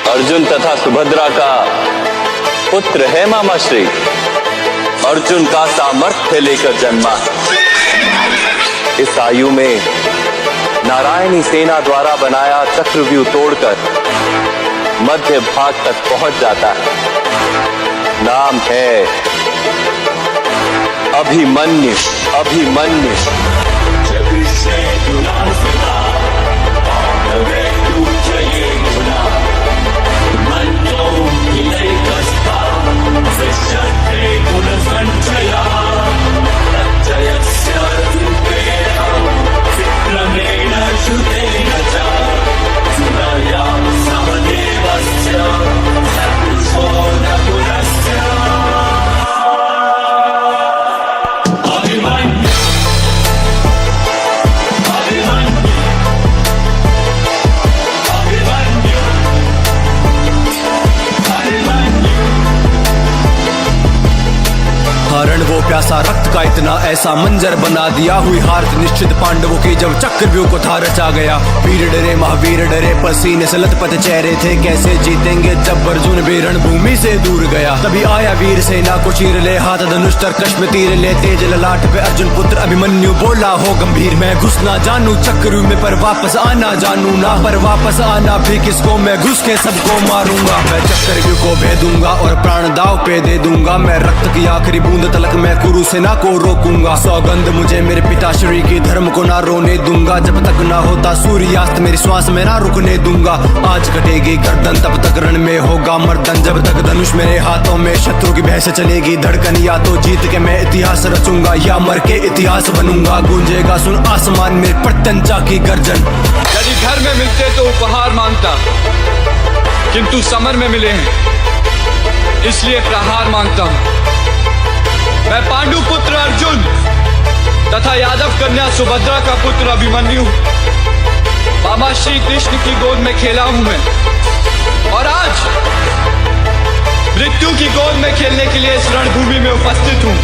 अर्जुन तथा सुभद्रा का पुत्र है मामा श्री। अर्जुन का सामर्थ्य लेकर जन्मा। इस आयु में नारायणी सेना द्वारा बनाया चक्रव्यूह तोड़कर मध्य भाग तक पहुंच जाता है। नाम है अभिमन्यु। अभिमन्यु हरण वो प्यासा रक्त का इतना ऐसा मंजर बना दिया। हुई हार निश्चित पांडवों की जब चक्रव्यूह को था रचा गया। वीर डरे महावीर डरे पसीने से लथपथ चेहरे थे। कैसे जीतेंगे जब अर्जुन भी रणभूमि से दूर गया। तभी आया वीर सेना को चीर ले हाथ धनुष तरकश में तीर ले। तेज ललाट पे अर्जुन पुत्र अभिमन्यु बोला हो गंभीर। मैं घुस ना जानू चक्रव्यूह में पर वापस आना जानू ना। पर वापस आना भी किसको मैं घुस के सबको मारूंगा। मैं चक्रव्यूह को भेदूंगा और प्राण दाव पे दे दूंगा। मैं रक्त की आखिरी बूंद तलक मैं कुरु सेना को रोकूंगा। सौगंध मुझे मेरे पिताश्री की धर्म को ना रोने दूंगा। जब तक ना होता सूर्यास्त मेरी श्वास में ना रुकने दूंगा। आज कटेगी गर्दन तब तक रण में होगा मर्दन। जब तक धनुष मेरे हाथों में शत्रु की भैंस चलेगी धड़कन। या तो जीत के मैं इतिहास रचूंगा या मर के इतिहास बनूंगा। गूंजेगा सुन आसमान में प्रत्यंचा की गर्जन। यदि घर में मिलते तो उपहार मांगता, किंतु समर में मिले हैं इसलिए प्रहार मांगता हूं। मैं पांडु पुत्र अर्जुन तथा यादव कन्या सुभद्रा का पुत्र अभिमन्यु मामा श्री कृष्ण की गोद में खेला हूं मैं। और आज मृत्यु की गोद में खेलने के लिए इस रणभूमि में उपस्थित हूं।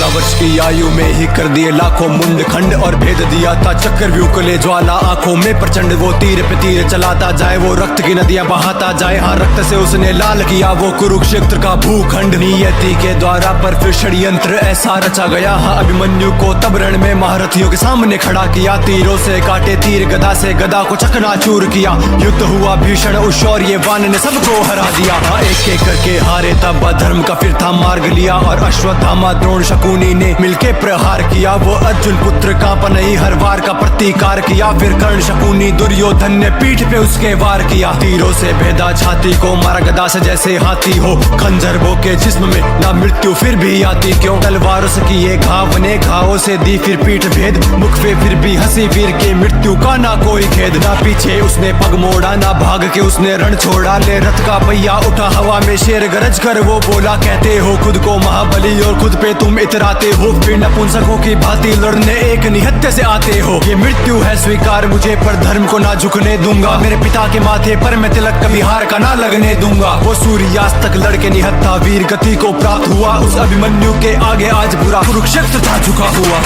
वर्ष की आयु में ही कर दिए लाखों मुंड खंड और भेद दिया था चक्रव्यूह को ले ज्वाला आंखों में प्रचंड। वो तीर पे तीर चलाता जाए वो रक्त की नदियां बहाता जाए। हाँ रक्त से उसने लाल किया वो कुरुक्षेत्र का भूखंड। नियति के द्वारा पर फिर षड्यंत्र ऐसा रचा गया। हाँ अभिमन्यु को तब रण में महारथियों के सामने खड़ा किया। तीरों से काटे तीर गदा से गदा को चकनाचूर किया। युद्ध हुआ भीषण उस शौर्यवान ने सबको हरा दिया। हाँ एक एक करके हारे तब धर्म का फिर था मार्ग लिया। और अश्वत्थामा द्रोण शकुनी ने मिलके प्रहार किया। वो अर्जुन पुत्र का पनई हर वार का प्रतिकार किया। फिर कर्ण शकुनी दुर्योधन ने पीठ पे उसके वार किया। तीरों से भेदा छाती को मारा गदा से जैसे हाथी हो। खंजर वो के जिस्म में ना मृत्यु फिर भी आती क्यों। तलवारों से किए घाव ने घावों से दी फिर पीठ भेद। मुख पे फिर भी हंसी वीर के मृत्यु का ना कोई खेद। ना पीछे उसने पग मोड़ा ना भाग के उसने रण छोड़ा। ले रथ का पहिया उठा हवा में शेर गरज कर वो बोला। कहते हो खुद को महाबली और खुद पे तुम इतराते हो। फिर नपुंसकों की भांति लड़ने एक निहत्थे से आते हो। ये मृत्यु है स्वीकार मुझे पर धर्म को ना झुकने दूंगा। मेरे पिता के माथे पर मैं तिलक कभी हार का ना लगने दूंगा। वो सूर्यास्त तक लड़के निहत्था वीर गति को प्राप्त हुआ। उस अभिमन्यु के आगे आज पूरा कुरुक्षेत्र था झुका हुआ।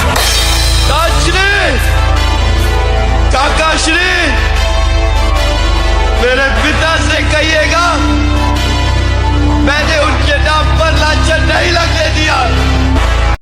काका श्री